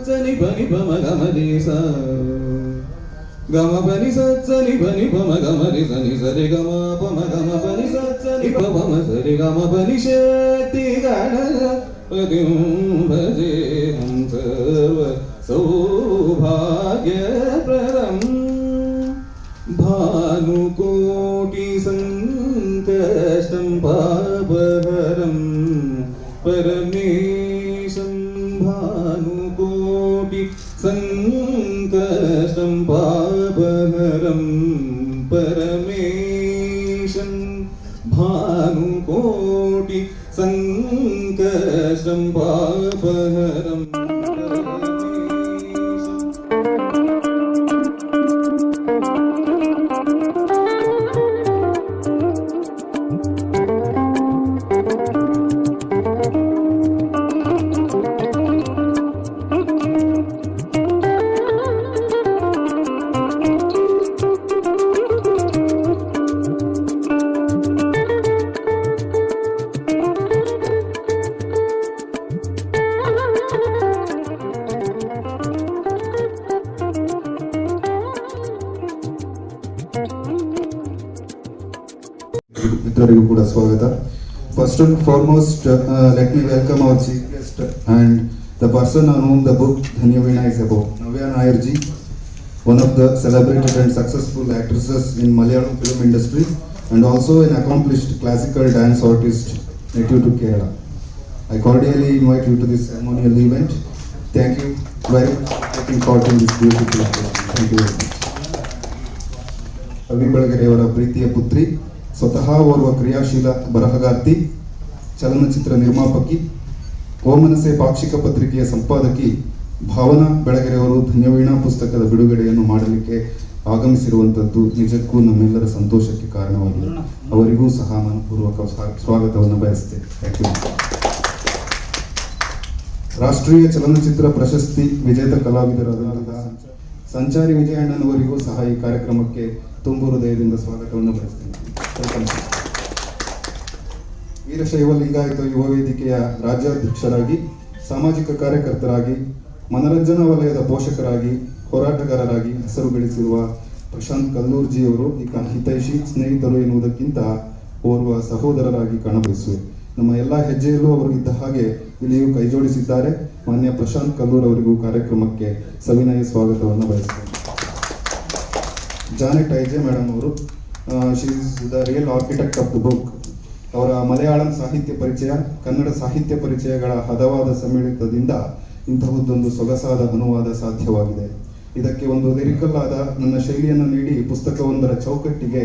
ಸನಿ ಬನಿ ಬಮ ಗಮರಿ ಸ ಗಮ ಬನಿ ಸನಿ ಬನಿ ಬಮ ಗಮರಿ ಸನಿ ಸರಿ ಗಮ ಪಮ ಗಮ ಬನಿ ಸನಿ ಪಮ ಸರಿ ಗಮ ಬನಿ ಶಕ್ತಿ ಗಣಪತಿ ಭಜೆ ಹಂ ಸರ್ವ ಸೌಭಾಗ್ಯ ಪ್ರದಂ ಭಾನುಕೋಟಿ ಸಂಕಷ್ಟಂ ಪಾಪಹರಂ ಪರಮೇಶಂ भानुकोटि संकष्टं पापहरं परमेशं भानुकोटि संकष्टं पापहरं ಮಿತ್ರರಿಗೂ ಕೂಡ ಸ್ವಾಗತ. First and foremost, let me welcome our chief guest and the person on whom the book Dhanya Veena is about. Navya Nair ji, one of the celebrated and successful actresses in Malayalam film industry and also an accomplished classical dance artist native to Kerala. I cordially invite you to this ceremonial event. Thank you very much for taking part in this beautiful occasion. Thank you very much. ಅವಿ ಬೆಳಗೆರೆಯವರ ಪ್ರೀತಿಯ ಪುತ್ರಿ, ಸ್ವತಃ ಓರ್ವ ಕ್ರಿಯಾಶೀಲ ಬರಹಗಾರ್ತಿ, ಚಲನಚಿತ್ರ ನಿರ್ಮಾಪಕಿ, ಓಮನಸೆ ಪಾಕ್ಷಿಕ ಪತ್ರಿಕೆಯ ಸಂಪಾದಕಿ ಭಾವನಾ ಬೆಳಗೆರೆಯವರು ಧನ್ಯವೀಣಾ ಪುಸ್ತಕದ ಬಿಡುಗಡೆಯನ್ನು ಮಾಡಲಿಕ್ಕೆ ಆಗಮಿಸಿರುವಂಥದ್ದು ನಿಜಕ್ಕೂ ನಮ್ಮೆಲ್ಲರ ಸಂತೋಷಕ್ಕೆ ಕಾರಣವಾಗಿದೆ. ಅವರಿಗೂ ಸಹ ಮನಪೂರ್ವಕ ಸ್ವಾಗತವನ್ನು ಬಯಸುತ್ತೇನೆ. Thank you. ರಾಷ್ಟ್ರೀಯ ಚಲನಚಿತ್ರ ಪ್ರಶಸ್ತಿ ವಿಜೇತ ಕಲಾವಿದರಾದಂತಹ ಸಂಚಾರಿ ವಿಜಯಣ್ಣನವರಿಗೂ ಸಹ ಈ ಕಾರ್ಯಕ್ರಮಕ್ಕೆ ತುಂಬು ಹೃದಯದಿಂದ ಸ್ವಾಗತವನ್ನು ಬಯಸ್ತೇನೆ. ವೀರಶೈವ ಲಿಂಗಾಯತ ಯುವ ವೇದಿಕೆಯ ರಾಜ್ಯಾಧ್ಯಕ್ಷರಾಗಿ, ಸಾಮಾಜಿಕ ಕಾರ್ಯಕರ್ತರಾಗಿ, ಮನರಂಜನಾ ವಲಯದ ಪೋಷಕರಾಗಿ, ಹೋರಾಟಗಾರರಾಗಿ ಹೆಸರು ಗಳಿಸಿರುವ ಪ್ರಶಾಂತ್ ಕಲ್ಲೂರ್ಜಿಯವರು ಈಗ ಹಿತೈಷಿ ಸ್ನೇಹಿತರು ಎನ್ನುವುದಕ್ಕಿಂತ ಓರ್ವ ಸಹೋದರರಾಗಿ ಕಾಣಬಯಸುವೆ. ನಮ್ಮ ಎಲ್ಲ ಹೆಜ್ಜೆಯಲ್ಲೂ ಅವರು ಇದ್ದ ಹಾಗೆ ಇಲ್ಲಿಯೂ ಕೈಜೋಡಿಸಿದ್ದಾರೆ. ಮಾನ್ಯ ಪ್ರಶಾಂತ್ ಕಲ್ಲೂರ್ ಅವರಿಗೂ ಕಾರ್ಯಕ್ರಮಕ್ಕೆ ಸವಿನಯ ಸ್ವಾಗತವನ್ನು ಬಯಸ್ತೇನೆ. ಜಾನೆಟ್ ಐಜೆ ಮೇಡಮ್ ಅವರು, she is the real architect of the book. ಅವರ ಮಲಯಾಳಂ ಸಾಹಿತ್ಯ ಪರಿಚಯ, ಕನ್ನಡ ಸಾಹಿತ್ಯ ಪರಿಚಯಗಳ ಹದವಾದ ಸಮ್ಮಿಳಿತದಿಂದ ಇಂತಹದ್ದೊಂದು ಸೊಗಸಾದ ಅನುವಾದ ಸಾಧ್ಯವಾಗಿದೆ. ಇದಕ್ಕೆ ಒಂದು ಲಿರಿಕಲ್ ಆದ ನನ್ನ ಶೈಲಿಯನ್ನು ನೀಡಿ ಪುಸ್ತಕವೊಂದರ ಚೌಕಟ್ಟಿಗೆ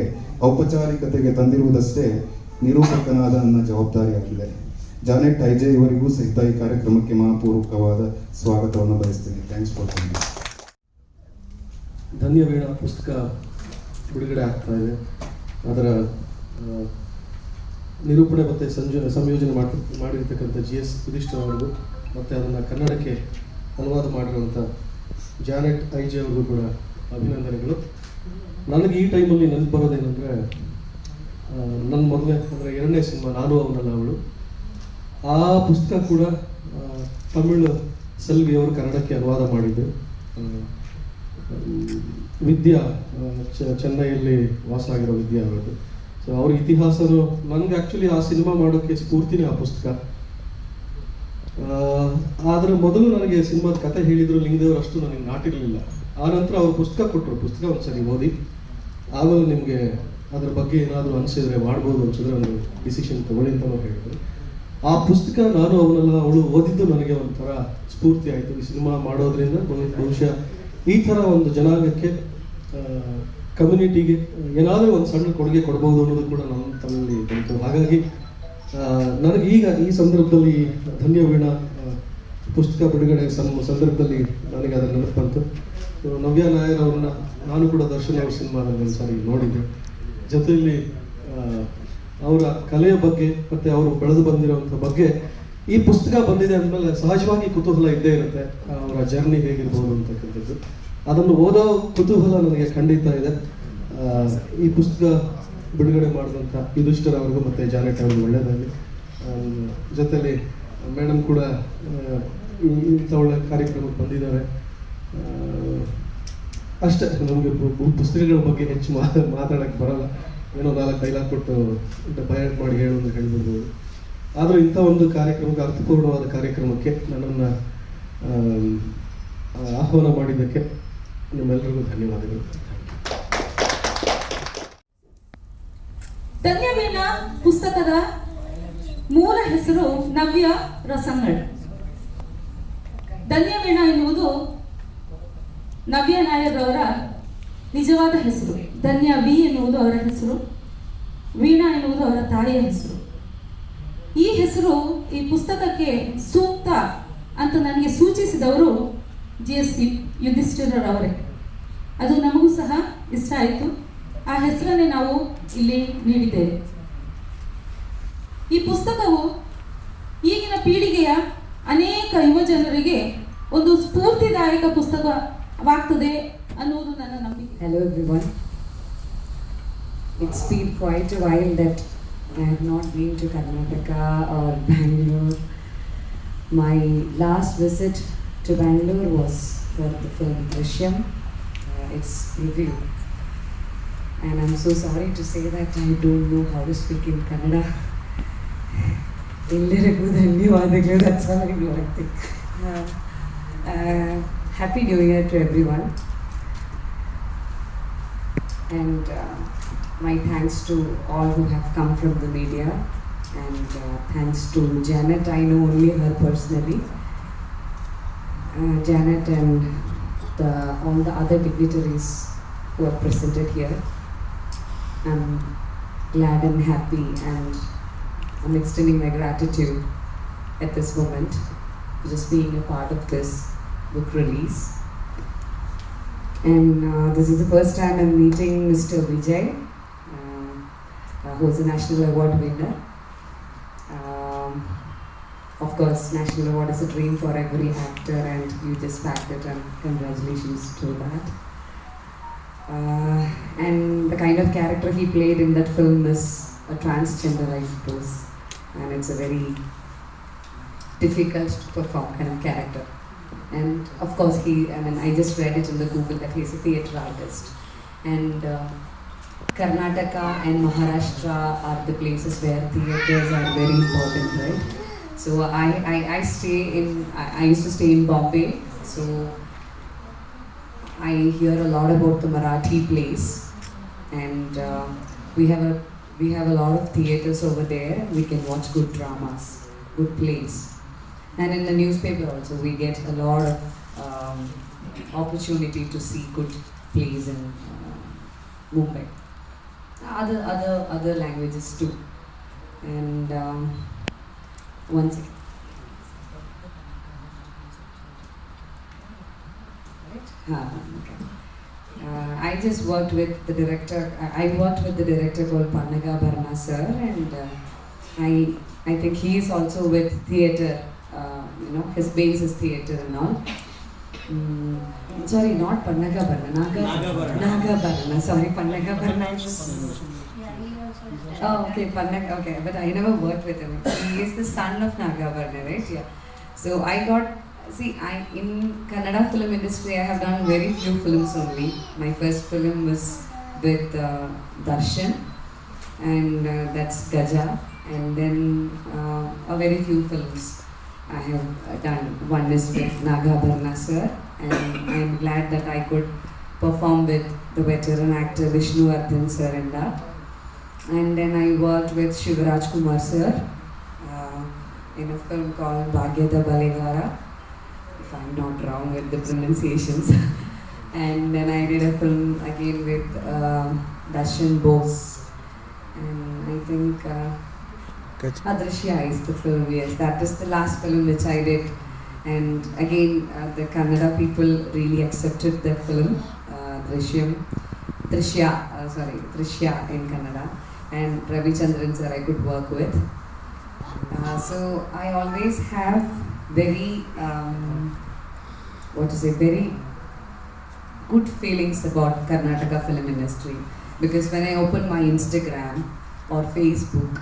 ಔಪಚಾರಿಕತೆಗೆ ತಂದಿರುವುದಷ್ಟೇ ನಿರೂಪಕನಾದ ನನ್ನ ಜವಾಬ್ದಾರಿಯಾಗಿದೆ. ಜಾನೆಟ್ ಐಜೆ ಇವರಿಗೂ ಸಹಿತ ಈ ಕಾರ್ಯಕ್ರಮಕ್ಕೆ ಮನಪೂರ್ವಕವಾದ ಸ್ವಾಗತವನ್ನು ಬಯಸ್ತೇನೆ. Thanks for coming. Dhanya Veena ಪುಸ್ತಕ ಬಿಡುಗಡೆ ಆಗ್ತಾ ಇದೆ. ಅದರ ನಿರೂಪಣೆ ಮತ್ತು ಸಂಯೋಜನೆ ಮಾಡಿರ್ತಕ್ಕಂಥ GS ಯುಧಿಷ್ಠಿರ್ ಅವರಿಗೂ ಮತ್ತು ಅದನ್ನು ಕನ್ನಡಕ್ಕೆ ಅನುವಾದ ಮಾಡಿರುವಂಥ ಜಾನೆಟ್ ಐಜೆ ಅವ್ರಿಗೂ ಕೂಡ ಅಭಿನಂದನೆಗಳು. ನನಗೆ ಈ ಟೈಮಲ್ಲಿ ನೆನಪು ಬರೋದೇನೆಂದರೆ, ನನ್ನ ಮೊದಲೇ ಅಂದರೆ 2ನೇ ಸಿನಿಮಾ ನಾನು ಅವನಲ್ಲ ಅವಳು, ಆ ಪುಸ್ತಕ ಕೂಡ ತಮಿಳು ಸೆಲ್ವಿ ಅವರು ಕನ್ನಡಕ್ಕೆ ಅನುವಾದ ಮಾಡಿದ್ದು. ವಿದ್ಯಾ ಚೆನ್ನೈಯಲ್ಲಿ ವಾಸ ಆಗಿರೋ ವಿದ್ಯಾ ಅವರದ್ದು. ಸೊ ಅವ್ರ ಇತಿಹಾಸನೂ ನನಗೆ ಆ್ಯಕ್ಚುಲಿ ಆ ಸಿನಿಮಾ ಮಾಡೋಕ್ಕೆ ಸ್ಫೂರ್ತಿನೇ ಆ ಪುಸ್ತಕ. ಆದರೆ ಮೊದಲು ನನಗೆ ಸಿನಿಮಾದ ಕತೆ ಹೇಳಿದ್ರು ಲಿಂಗದೇವರು, ಅಷ್ಟು ನನಗೆ ನಾಟಿರಲಿಲ್ಲ. ಆ ನಂತರ ಅವ್ರು ಪುಸ್ತಕ ಕೊಟ್ಟರು, ಪುಸ್ತಕ ಒಂದ್ಸರಿ ಓದಿ ಆಮೇಲೆ ನಿಮಗೆ ಅದ್ರ ಬಗ್ಗೆ ಏನಾದರೂ ಅನಿಸಿದ್ರೆ ಮಾಡ್ಬೋದು, ಅನಿಸಿದ್ರೆ ಒಂದು ಡಿಸಿಷನ್ ತಗೊಳ್ಳಿ ಅಂತಲೂ ಹೇಳಿದ್ರು. ಆ ಪುಸ್ತಕ ನಾನು ಅವನೆಲ್ಲ ಅವಳು ಓದಿದ್ದು ನನಗೆ ಒಂಥರ ಸ್ಫೂರ್ತಿ ಆಯಿತು. ಈ ಸಿನಿಮಾ ಮಾಡೋದ್ರಿಂದ ಬಹುಶಃ ಈ ಥರ ಒಂದು ಜನಾಂಗಕ್ಕೆ, ಕಮ್ಯುನಿಟಿಗೆ ಏನಾದರೂ ಒಂದು ಸಣ್ಣ ಕೊಡುಗೆ ಕೊಡ್ಬೋದು ಅನ್ನೋದು ಕೂಡ ನನ್ನ ತಲೆಯಲ್ಲಿ ಬಂತು. ಹಾಗಾಗಿ ನನಗೆ ಈಗ ಈ ಸಂದರ್ಭದಲ್ಲಿ ಧನ್ಯ ವೀಣಾ ಪುಸ್ತಕ ಬಿಡುಗಡೆ ಸಂದರ್ಭದಲ್ಲಿ ನನಗೆ ಅದರ ನೆನಪು ಬಂತು. ನವ್ಯ ನಾಯರ್ ಅವ್ರನ್ನ ನಾನು ಕೂಡ ದರ್ಶನ್ ಅವ್ರ ಸಿನಿಮಾದಲ್ಲಿ ಒಂದು ಸಾರಿ ನೋಡಿದ್ದೆ. ಜೊತೆಯಲ್ಲಿ ಅವರ ಕಲೆಯ ಬಗ್ಗೆ ಮತ್ತು ಅವರು ಬೆಳೆದು ಬಂದಿರೋಂಥ ಬಗ್ಗೆ ಈ ಪುಸ್ತಕ ಬಂದಿದೆ ಅಂದಮೇಲೆ ಸಹಜವಾಗಿ ಕುತೂಹಲ ಇದ್ದೇ ಇರುತ್ತೆ, ಅವರ ಜರ್ನಿ ಹೇಗಿರ್ಬೋದು ಅಂತಕ್ಕಂಥದ್ದು. ಅದನ್ನು ಓದೋ ಕುತೂಹಲ ನನಗೆ ಖಂಡಿತ ಇದೆ. ಈ ಪುಸ್ತಕ ಬಿಡುಗಡೆ ಮಾಡಿದಂಥ ಯುಧಿಷ್ಠಿರ್ ಅವ್ರಿಗೂ ಮತ್ತು ಜಾನೆಟ್ ಅವ್ರಿಗೂ ಒಳ್ಳೆಯದಾಗಲಿ. ಜೊತೆಲಿ ಮೇಡಮ್ ಕೂಡ ಇಂಥ ಒಳ್ಳೆ ಕಾರ್ಯಕ್ರಮಕ್ಕೆ ಬಂದಿದ್ದಾರೆ. ಅಷ್ಟೇ, ನಮಗೆ ಪುಸ್ತಕಗಳ ಬಗ್ಗೆ ಹೆಚ್ಚು ಮಾತಾಡೋಕ್ಕೆ ಬರಲ್ಲ. ಏನೋ 4 ಡೈಲಾಗ್ ಕೊಟ್ಟು ಬಯಟ್ ಮಾಡಿ ಹೇಳೋದು ಹೇಳ್ಬಿಡ್ಬೋದು. ಆದರೂ ಇಂಥ ಒಂದು ಕಾರ್ಯಕ್ರಮಕ್ಕೆ, ಅರ್ಥಪೂರ್ಣವಾದ ಕಾರ್ಯಕ್ರಮಕ್ಕೆ ನನ್ನನ್ನು ಆಹ್ವಾನ ಮಾಡಿದ್ದಕ್ಕೆ ನಿಮ್ಮೆಲ್ಲರಿಗೂ ಧನ್ಯವಾದಗಳು. ಧನ್ಯವೀಣಾ ಪುಸ್ತಕದ ಮೂಲ ಹೆಸರು ನವ್ಯ ರಸಂಗಡ್. ಧನ್ಯವೀಣಾ ಎನ್ನುವುದು ನವ್ಯ ನಾಯರ್ ಅವರ ನಿಜವಾದ ಹೆಸರು. ಧನ್ಯ ವಿ ಎನ್ನುವುದು ಅವರ ಹೆಸರು, ವೀಣಾ ಎನ್ನುವುದು ಅವರ ತಾಯಿಯ ಹೆಸರು. ಈ ಹೆಸರು ಈ ಪುಸ್ತಕಕ್ಕೆ ಸೂಕ್ತ ಅಂತ ನನಗೆ ಸೂಚಿಸಿದವರು GS ಯುಧಿಷ್ಠಿರರ್ ಅವರೇ. ಅದು ನಮಗೂ ಸಹ ಇಷ್ಟ ಆಯಿತು. ಆ ಹೆಸರನ್ನೇ ನಾವು ಇಲ್ಲಿ ನೀಡಿದ್ದೇವೆ. ಈ ಪುಸ್ತಕವು ಈಗಿನ ಪೀಳಿಗೆಯ ಅನೇಕ ಯುವ ಜನರಿಗೆ ಒಂದು ಸ್ಫೂರ್ತಿದಾಯಕ ಪುಸ್ತಕವಾಗ್ತದೆ ಅನ್ನುವುದು ನನ್ನ ನಂಬಿಕೆ. Hello everyone. It's been quite a while that I have not been to Karnataka or Bangalore. My last visit to Bangalore was for the film Drishyam, its review. And I'm so sorry to say that I don't know how to speak in Kannada. Ellarigu ಧನ್ಯವಾದಗಳು. That's all I know, I think. Happy New Year to everyone. And my thanks to all who have come from the media, and thanks to Janet. I know only her personally. Janet and all the other dignitaries who are presented here. I'm glad and happy, and I'm extending my gratitude at this moment for just being a part of this book release. And this is the first time I'm meeting Mr. Vijay, who is a National Award winner. Of course, National Award is a dream for every actor, and you just packed it, and congratulations to that. And the kind of character he played in that film is a transgender, I suppose, and it's a very difficult to perform kind of character. And of course, I just read it in the Google that he's a theatre artist. And Karnataka and Maharashtra are the places where theatres are very important, right? So I used to stay in Bombay, so I hear a lot about the Marathi plays, and we have a lot of theatres over there. We can watch good dramas, good plays. And in the newspaper also, we get a lot of opportunity to see good plays in Mumbai. Other languages too. And one second. Right? Okay. I just worked with the director. I worked with the director called Pannaga Bharna sir, and I think he is also with theatre. His base is theatre and all. Sorry, not Pannaga Bharna, Naga Bharna. Sorry, Pannaga Bharna. Oh, okay, Pannaga. Okay, but I never worked with him. He is the son of Naga Bharna, right? Yeah. So in Kannada film industry, I have done very few films only. My first film was with Darshan, and that's Gaja, and then a very few films I have done. One is with Naga Bharna sir, and I am glad that I could perform with the veteran actor Vishnuvardhan sir in that. And then I worked with Shivaraj Kumar sir in a film called Bhagyada Balegara, if I'm not wrong with the pronunciations. And then I did a film again with Darshan Bose, and I think Adrishya is the film. Yes, that is the last film which I did, and again the Kannada people really accepted the film, Drishya in Kannada, and Ravi Chandran sir I could work with. So I always have very, very good feelings about Karnataka film industry, because when I open my Instagram or Facebook,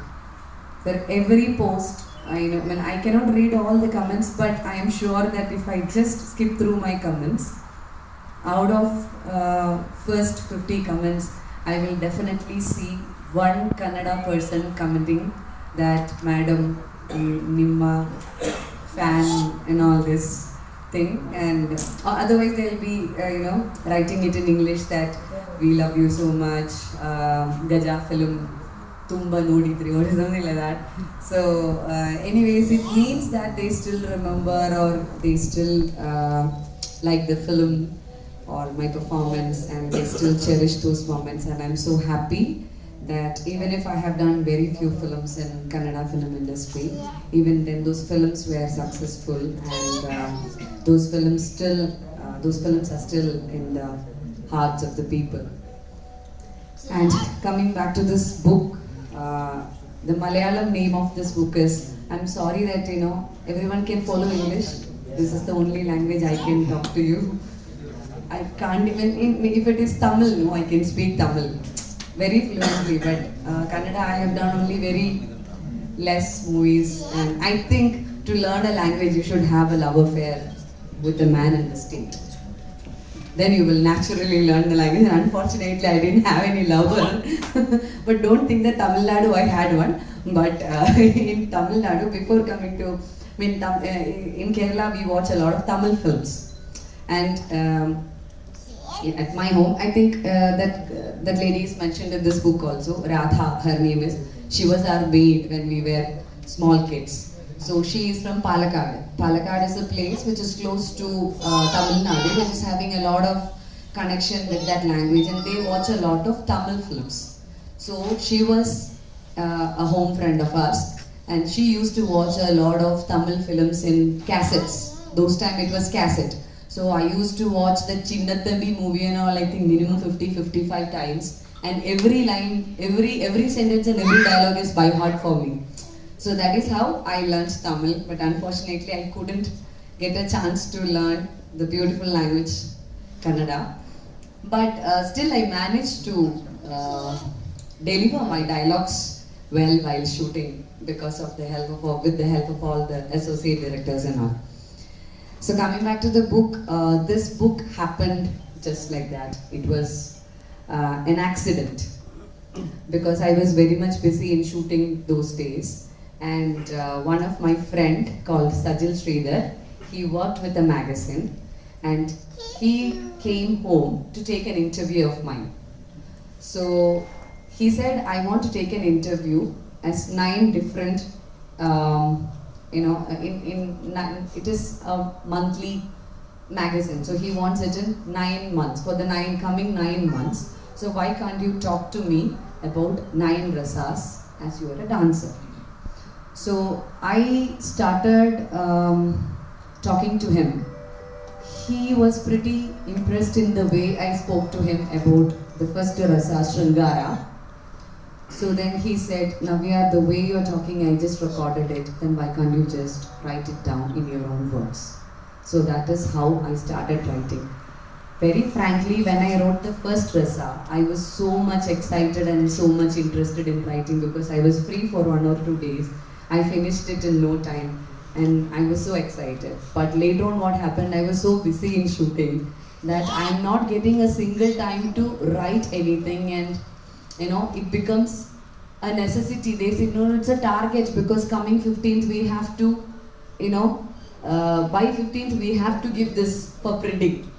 for every post, I cannot read all the comments, but I am sure that if I just skip through my comments, out of first 50 comments, I will definitely see one Kannada person commenting that Madam Nimma fan and all this thing, and otherwise they'll be writing it in English that we love you so much, Gaja film Tumba Nodidri or something like that. So anyways, it means that they still remember or they still like the film or my performance, and they still cherish those moments, and I'm so happy that even if I have done very few films in Kannada film industry, even then those films were successful, and those films are still in the hearts of the people. And coming back to this book, the Malayalam name of this book is, I'm sorry that everyone can follow English. This is the only language I can talk to you. I can't even, if it is Tamil, no, I can speak Tamil very fluently, but Kannada I have done only very less movies, and I think to learn a language you should have a love affair with a man in the state. Then you will naturally learn the language, and unfortunately I didn't have any lover. But don't think that Tamil Nadu I had one, but in Tamil Nadu, before coming to, in Kerala we watch a lot of Tamil films, and at my home, I think that lady is mentioned in this book also, Radha, her name is. She was our maid when we were small kids. So she is from Palakkad. Palakkad is a place which is close to Tamil Nadu, which is having a lot of connection with that language, and they watch a lot of Tamil films. So she was a home friend of ours, and she used to watch a lot of Tamil films in cassettes. Those time it was cassette. So I used to watch the Chinnathambi movie and all, I think minimum 50-55 times. And every line, every sentence and every dialogue is by heart for me. So that is how I learned Tamil, but unfortunately I couldn't get a chance to learn the beautiful language Kannada. But still I managed to deliver my dialogues well while shooting because of with the help of all the associate directors and all. So coming back to the book, this book happened just like that. It was an accident because I was very much busy in shooting those days, and one of my friend called Sajil Sridhar, he worked with a magazine, and he came home to take an interview of mine. So he said, I want to take an interview as 9 different it is a monthly magazine, so he wants it in 9 months, for the coming 9 months. So why can't you talk to me about 9 rasas as you are a dancer? So I started talking to him. He was pretty impressed in the way I spoke to him about the first rasa, Sringara. So then he said, Navya, the way you're talking, I just recorded it, then why can't you just write it down in your own words? So that is how I started writing. Very frankly, when I wrote the first rasa, I was so much excited and so much interested in writing because I was free for 1 or 2 days. I finished it in no time and I was so excited. But later on what happened, I was so busy in shooting that I'm not getting a single time to write anything, and it becomes a necessity. They say, no, it's a target because coming 15th we have to, by 15th we have to give this for printing.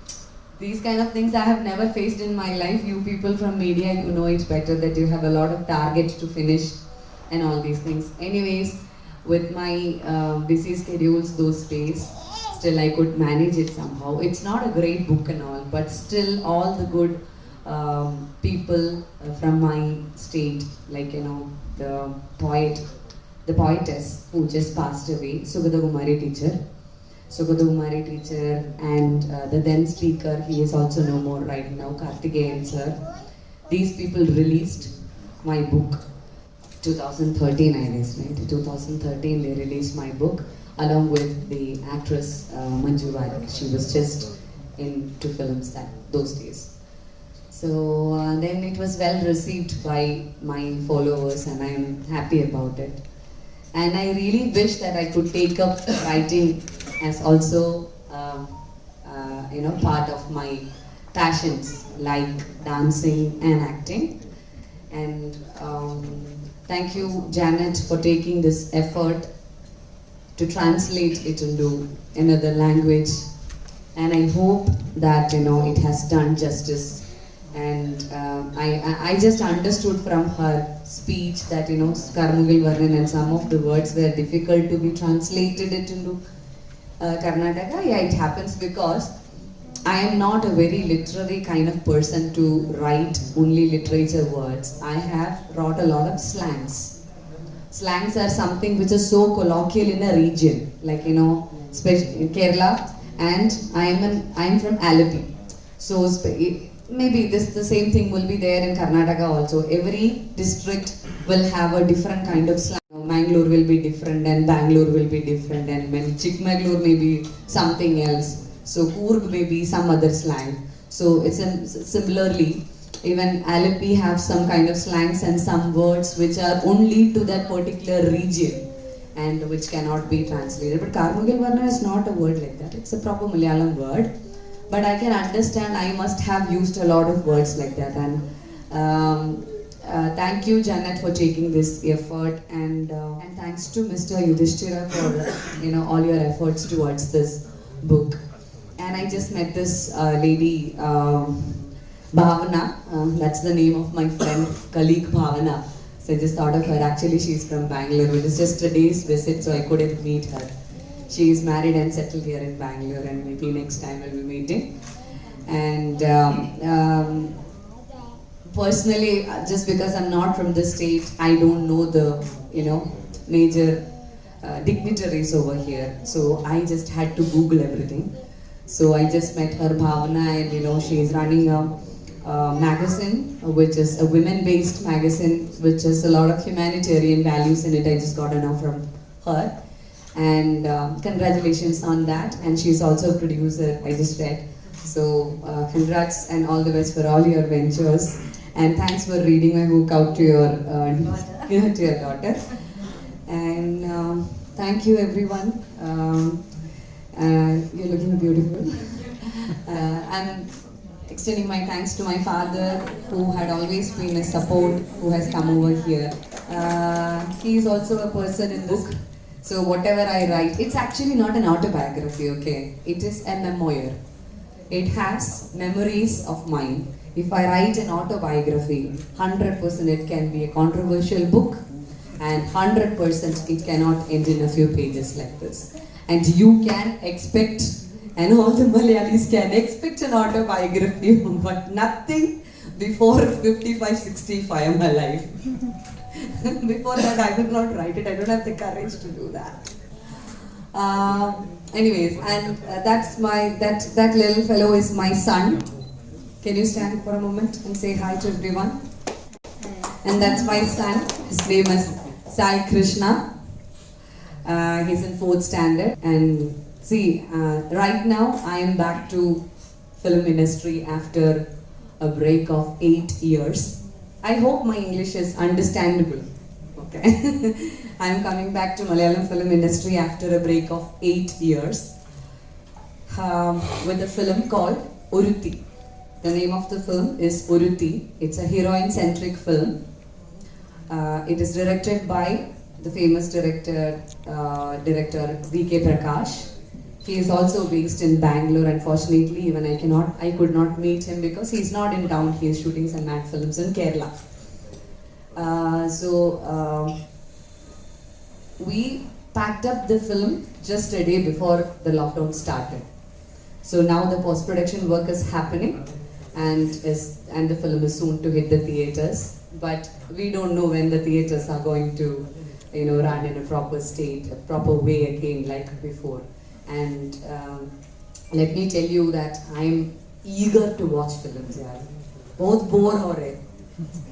These kind of things I have never faced in my life. You people from media, you know it better that you have a lot of targets to finish and all these things. Anyways, with my busy schedules those days, still I could manage it somehow. It's not a great book and all, but still all the good people from my state, like the poetess who just passed away, Sugata Kumari teacher, and the then speaker, he is also no more right now, Karthikeyan sir. These people released my book. 2013, I guess, right? 2013, they released my book along with the actress Manju Varikh. She was just into films those days. So then it was well received by my followers, and I am happy about it. And I really wish that I could take up writing as also part of my passions like dancing and acting. And thank you, Janet, for taking this effort to translate it into another language. And I hope that it has done justice. And I just understood from her speech that Karmugal Varnan and some of the words were difficult to be translated it into Karnataka. Yeah, it happens because I am not a very literary kind of person to write only literature words. I have wrote a lot of slangs. Slangs are something which is so colloquial in a region, like especially in Kerala, and I am from Alleppey. So maybe the same thing will be there in Karnataka also. Every district will have a different kind of slang. Mangalore will be different, and Bangalore will be different, and Chikmagalur may be something else. So Coorg may be some other slang. So it's similarly, even Alleppey have some kind of slangs and some words which are only to that particular region and which cannot be translated. But Karmugal Varna is not a word like that. It's a proper Malayalam word. But I can understand I must have used a lot of words like that. And thank you, Janet, for taking this effort. And thanks to Mr. Yudhishthira for all your efforts towards this book. And I just met this lady, Bhavana. That's the name of my friend, colleague Bhavana. So I just thought of her. Actually, she's from Bangalore. It was just a day's visit, so I couldn't meet her. She is married and settled here in Bangalore, and maybe next time we'll be meeting. And personally, just because I'm not from this state, I don't know the major dignitaries over here. So I just had to Google everything. So I just met her, Bhavana, and she is running a magazine, which is a women-based magazine, which has a lot of humanitarian values in it. I just got to know from her. And congratulations on that. And she's also a producer, I just read. So congrats and all the best for all your ventures. And thanks for reading my book out to your to your daughter. And thank you, everyone. You're looking beautiful. I'm extending my thanks to my father, who had always been a support, who has come over here. He is also a person in book. So whatever I write, it's actually not an autobiography, okay? It is a memoir. It has memories of mine. If I write an autobiography, 100% it can be a controversial book, and 100% it cannot end in a few pages like this. And you can expect, and all the Malayalis can expect an autobiography, but nothing before 55, 65 of my life. Before that, I will not write it. I don't have the courage to do that. Anyways, and that little fellow is my son. Can you stand for a moment and say hi to everyone? And that's my son. His name is Sai Krishna. He's in 4th standard. And see, right now I am back to film industry after a break of 8 years. I hope my English is understandable. Okay. I am coming back to Malayalam film industry after a break of 8 years with a film called Oruthi. The name of the film is Oruthi. It's a heroine-centric film. It is directed by the famous director V.K. Prakash. He is also based in Bangalore. Unfortunately, even I could not meet him because he's not in town. He is shooting some mad films in Kerala. We packed up the film just a day before the lockdown started. So now the post-production work is happening, and the film is soon to hit the theaters. But we don't know when the theaters are going to, run in a proper state, a proper way again like before. And let me tell you that I'm eager to watch films. Yeah, both bore or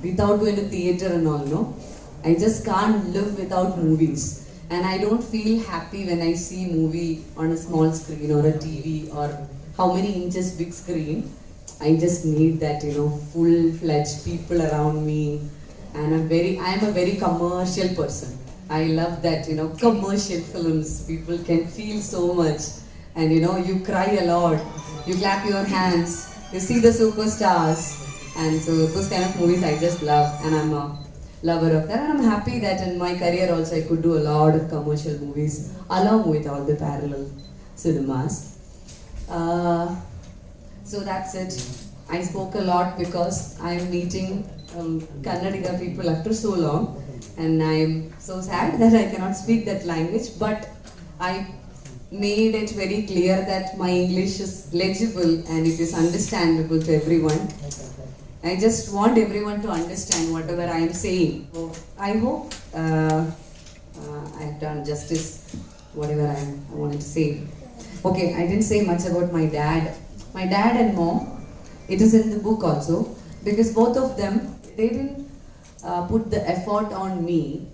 without going to theater and all, no. I just can't live without movies. And I don't feel happy when I see movie on a small screen or a TV or how many inches big screen. I just need that, full-fledged people around me. And I am a very commercial person. I love that, commercial films. People can feel so much. And you cry a lot. You clap your hands. You see the superstars. And so those kind of movies I just love. And I'm a lover of that. And I'm happy that in my career also I could do a lot of commercial movies along with all the parallel cinemas. So that's it. I spoke a lot because I'm meeting Kannadiga people after so long, and I'm so sad that I cannot speak that language, but I made it very clear that my English is legible and it is understandable to everyone. I just want everyone to understand whatever I am saying. So I hope I have done justice whatever I wanted to say. Okay, I didn't say much about my dad. My dad and mom, it is in the book also, because both of them, they didn't put the effort on me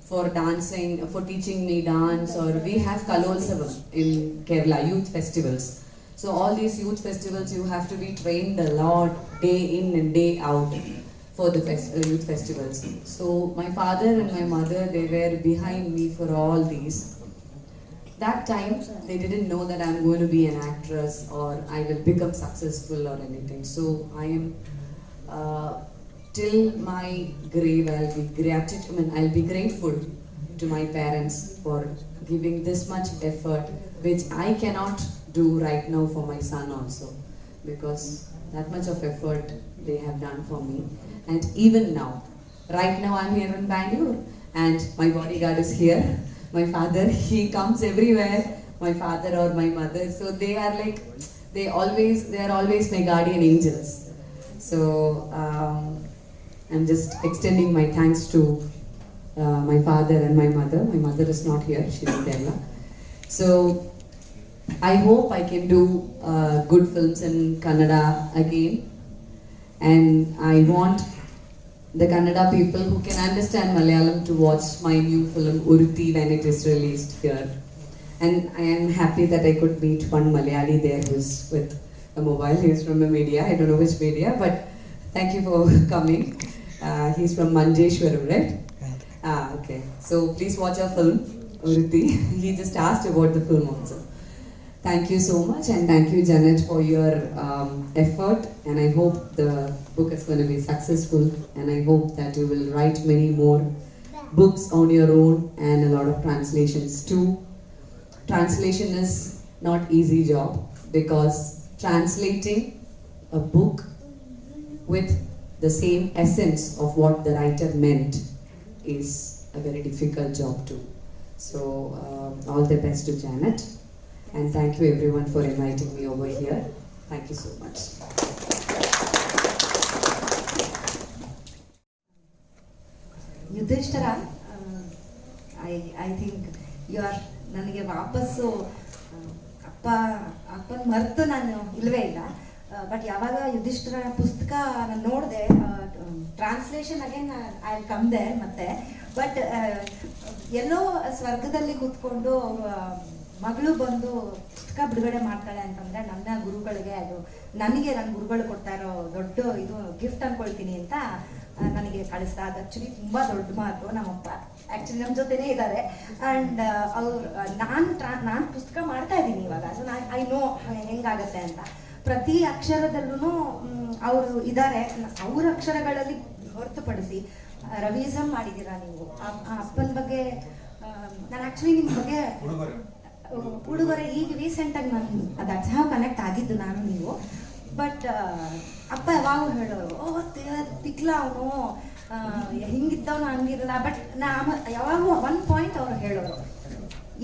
for dancing, for teaching me dance, or we have Kalolsavam in Kerala, youth festivals. So all these youth festivals, you have to be trained a lot, day in and day out for the youth festivals. So my father and my mother, they were behind me for all these. That time, they didn't know that I'm going to be an actress or I will become successful or anything. So I am, till my grave, I'll be grateful to my parents for giving this much effort, which I cannot do right now for my son also, because that much of effort they have done for me. And even now, right now I'm here in Bangalore and my bodyguard is here. My father, he comes everywhere, my father or my mother. So they are always my guardian angels. So I'm just extending my thanks to my father and my mother. My mother is not here, she's in Kerala. So I hope I can do good films in Kannada again. And I want the Kannada people who can understand Malayalam to watch my new film Uruthi when it is released here. And I am happy that I could meet one Malayali there who's with a mobile. He's from a media, I don't know which media, but thank you for coming. He's from Manjeshwaram, right? Okay. So please watch our film, Uruthi. He just asked about the film also. Thank you so much, and thank you, Janet, for your effort, and I hope the book is going to be successful, and I hope that you will write many more books on your own and a lot of translations too. Translation is not easy job, because translating a book with the same essence of what the writer meant is a very difficult job too. So all the best to Janet. And thank you everyone for inviting me over here. Thank you so much. Yudhishthira, I think you are ನನಗೆ ವಾಪಸ್ಸು ಅಪ್ಪನ ಮರೆತು ನಾನು ಇಲ್ಲವೇ ಇಲ್ಲ. But ಯಾವಾಗ ಯುಧಿಷ್ಠಿರ ಪುಸ್ತಕ ನಾನು ನೋಡಿದೆ, translation again I come there ಮತ್ತೆ. ಬಟ್ ಎಲ್ಲೋ ಸ್ವರ್ಗದಲ್ಲಿ ಕೂತ್ಕೊಂಡು ಮಗಳು ಬಂದು ಪುಸ್ತಕ ಬಿಡುಗಡೆ ಮಾಡ್ತಾಳೆ ಅಂತಂದ್ರೆ ನನ್ನ ಗುರುಗಳಿಗೆ ಅದು ನನಗೆ ನನ್ನ ಗುರುಗಳು ಕೊಡ್ತಾ ಇರೋ ದೊಡ್ಡ ಇದು ಗಿಫ್ಟ್ ಅನ್ಕೊಳ್ತೀನಿ ಅಂತ ನನಗೆ ಕಳಿಸ್ತಾ. ಅದು ಆ್ಯಕ್ಚುಲಿ ತುಂಬ ದೊಡ್ಡ ಮಾತು. ನಮ್ಮಪ್ಪ ಆ್ಯಕ್ಚುಲಿ ನಮ್ಮ ಜೊತೆನೇ ಇದ್ದಾರೆ. ಆ್ಯಂಡ್ ಅವ್ರು ನಾನು ಪುಸ್ತಕ ಮಾಡ್ತಾ ಇದ್ದೀನಿ ಇವಾಗ. ಸೊ ಐ ನೋ ಹೆಂಗಾಗತ್ತೆ ಅಂತ. ಪ್ರತಿ ಅಕ್ಷರದಲ್ಲೂ ಅವರು ಇದ್ದಾರೆ. ಅವ್ರ ಅಕ್ಷರಗಳಲ್ಲಿ ಹೊರತುಪಡಿಸಿ ರವಿಸಮ್ ಮಾಡಿದ್ದೀರಾ ನೀವು. ಅಪ್ಪನ ಬಗ್ಗೆ ನಾನು ಆ್ಯಕ್ಚುಲಿ ನಿಮ್ಮ ಬಗ್ಗೆ ಉಡುಗೊರೆ ಈಗ ರೀಸೆಂಟಾಗಿ ನಾನು ದಟ್ಸ್ ಹ್ಯಾವ್ ಕನೆಕ್ಟ್ ಆಗಿದ್ದು ನಾನು ನೀವು. ಬಟ್ ಅಪ್ಪ ಯಾವಾಗ ಹೇಳೋರು, ತಿಕ್ಲ ಅವನು ಹಿಂಗಿದ್ದವನು ಹಂಗಿರಲ್ಲ. ಬಟ್ ಯಾವಾಗ ಒನ್ ಪಾಯಿಂಟ್ ಅವ್ರು ಹೇಳೋರು,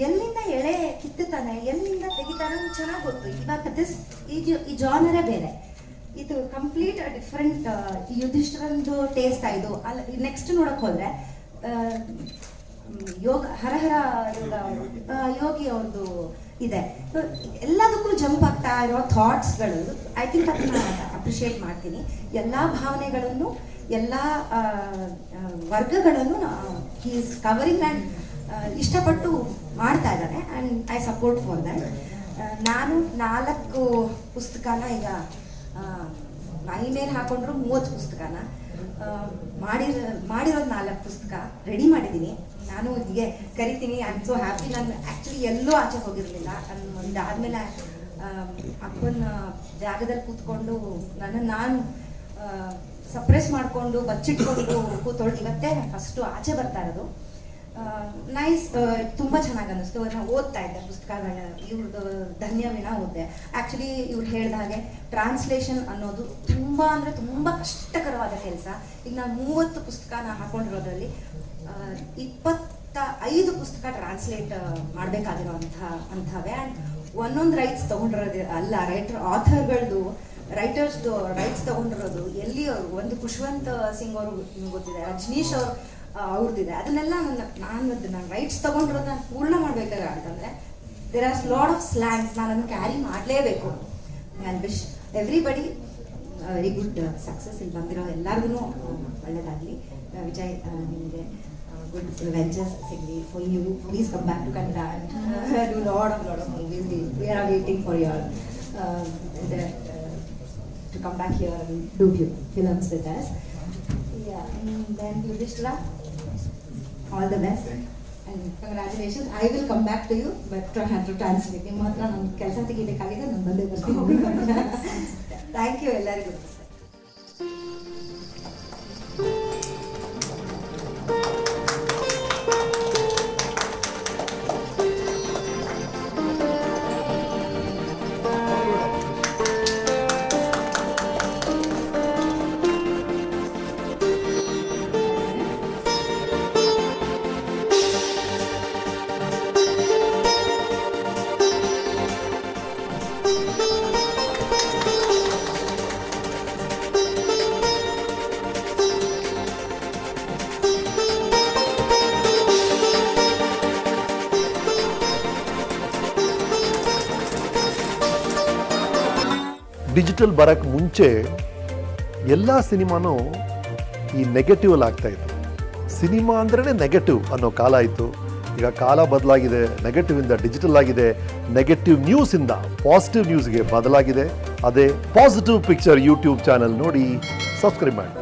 ಎಲ್ಲಿಂದ ಎಳೆ ಕಿತ್ತುತ್ತಾನೆ, ಎಲ್ಲಿಂದ ತೆಗಿತಾನೆ ಚೆನ್ನಾಗಿ ಗೊತ್ತು. ಇವಾಗ ಈ ಜಾನರೇ ಬೇರೆ, ಇದು ಕಂಪ್ಲೀಟ್ ಡಿಫ್ರೆಂಟ್. ಯುಧಿಷ್ಠಿರಂದು ಟೇಸ್ಟ್ ಆಯ್ತು. ಅಲ್ಲಿ ನೆಕ್ಸ್ಟ್ ನೋಡಕ್ ಹೋದ್ರೆ ಯೋಗ ಹರಹರ ಯೋಗಿ ಅವ್ರದ್ದು ಇದೆ. ಎಲ್ಲದಕ್ಕೂ ಜಂಪ್ ಆಗ್ತಾ ಇರೋ ಥಾಟ್ಸ್ಗಳು, ಐ ಥಿಂಕ್ ಅದನ್ನ ಅಪ್ರಿಷಿಯೇಟ್ ಮಾಡ್ತೀನಿ. ಎಲ್ಲ ಭಾವನೆಗಳನ್ನು ಎಲ್ಲ ವರ್ಗಗಳನ್ನು ಹಿ ಈಸ್ ಕವರಿಂಗ್ ಆ್ಯಂಡ್ ಇಷ್ಟಪಟ್ಟು ಮಾಡ್ತಾ ಇದ್ದಾರೆ and I support for that. ನಾನು 4 ಪುಸ್ತಕನ ಈಗ ಮೈ ಮೇಲೆ ಹಾಕೊಂಡ್ರು 30 ಪುಸ್ತಕನ ಮಾಡಿರೋದು 4 ಪುಸ್ತಕ ರೆಡಿ ಮಾಡಿದ್ದೀನಿ. ನಾನು ಹೀಗೆ ಕರಿತೀನಿ, ಐ ಆಮ್ ಸೋ ಹ್ಯಾಪಿ. ನಾನು ಆ್ಯಕ್ಚುಲಿ ಎಲ್ಲೂ ಆಚೆ ಹೋಗಿರಲಿಲ್ಲ. ನಾನು ಇದಾದಮೇಲೆ ಅಪ್ಪನ ಜಾಗದಲ್ಲಿ ಕೂತ್ಕೊಂಡು ನಾನು ಸಪ್ರೆಸ್ ಮಾಡಿಕೊಂಡು ಬಚ್ಚಿಟ್ಕೊಂಡು ಕೂತ್ಕೊಂಡು ಇವತ್ತೇ ಫಸ್ಟು ಆಚೆ ಬರ್ತಾ ಇರೋದು. ನೈಸ್, ತುಂಬ ಚೆನ್ನಾಗಿ ಅನ್ನಿಸ್ತು. ನಾನು ಓದ್ತಾ ಇದ್ದೆ ಪುಸ್ತಕಗಳನ್ನ, ಇವ್ರದ್ದು ಧನ್ಯವೀಣ ಓದಿದೆ. ಆ್ಯಕ್ಚುಲಿ ಇವ್ರು ಹೇಳಿದ ಹಾಗೆ ಟ್ರಾನ್ಸ್ಲೇಷನ್ ಅನ್ನೋದು ತುಂಬ ಅಂದರೆ ತುಂಬ ಕಷ್ಟಕರವಾದ ಕೆಲಸ. ಈಗ ನಾನು 30 ಪುಸ್ತಕನ ಹಾಕೊಂಡಿರೋದ್ರಲ್ಲಿ 25 ಪುಸ್ತಕ ಟ್ರಾನ್ಸ್ಲೇಟ್ ಮಾಡಬೇಕಾಗಿರೋಂಥವೇ. ಆ್ಯಂಡ್ ಒಂದೊಂದು ರೈಟ್ಸ್ ತೊಗೊಂಡಿರೋದು ಅಲ್ಲ, ಆಥರ್ಗಳದ್ದು ರೈಟರ್ಸ್ದು ರೈಟ್ಸ್ ತೊಗೊಂಡಿರೋದು ಎಲ್ಲಿಯವರು ಒಂದು ಖುಷ್ವಂತ್ ಸಿಂಗ್ ಅವರು ನಿಮ್ಗೆ ಗೊತ್ತಿದೆ, ರಜನೀಶ್ ಅವರು ಅವ್ರದ್ದಿದೆ. ಅದನ್ನೆಲ್ಲ ನಾನು ರೈಟ್ಸ್ ತೊಗೊಂಡಿರೋದು ನಾನು ಪೂರ್ಣ ಮಾಡಬೇಕಾಗಂತಂದರೆ there are lot of slangs, ನಾನು ಅದನ್ನು ಕ್ಯಾರಿ ಮಾಡಲೇಬೇಕು. I wish everybody very good success. ಇಲ್ಲಿ ಬಂದಿರೋ ಎಲ್ಲರಿಗೂ ಒಳ್ಳೆಯದಾಗಲಿ. ವಿಜಯ್, ನಿಮಗೆ good ventures ಸಿಗಲಿ for you. Please come back to Kannada and do lot of movies. We are waiting for your to come back here and do films with us. Yeah, and then Yudhishthira, all the best and congratulations. I will come back to you, but to translate. ನಿಮ್ಮ ಹತ್ರ ನನ್ನ ಕೆಲಸ ತೆಗಿಬೇಕಾಗಿದೆ, ನಾನು ಬಂದೇ ಬರ್ತೀನಿ. Thank you ಎಲ್ಲರಿಗೂ. Digital ಬರೋಕ್ಕೆ ಮುಂಚೆ ಎಲ್ಲ ಸಿನಿಮಾನೂ ಈ ನೆಗೆಟಿವಲ್ಲಿ ಆಗ್ತಾಯಿತ್ತು. ಸಿನಿಮಾ ಅಂದ್ರೇ ನೆಗೆಟಿವ್ ಅನ್ನೋ ಕಾಲ ಇತ್ತು. ಈಗ ಕಾಲ ಬದಲಾಗಿದೆ, ನೆಗೆಟಿವಿಂದ ಡಿಜಿಟಲ್ ಆಗಿದೆ, ನೆಗೆಟಿವ್ ನ್ಯೂಸಿಂದ ಪಾಸಿಟಿವ್ ನ್ಯೂಸ್ಗೆ ಬದಲಾಗಿದೆ. ಅದೇ ಪಾಸಿಟಿವ್ ಪಿಕ್ಚರ್ ಯೂಟ್ಯೂಬ್ ಚಾನಲ್ ನೋಡಿ ಸಬ್ಸ್ಕ್ರೈಬ್ ಮಾಡಿ.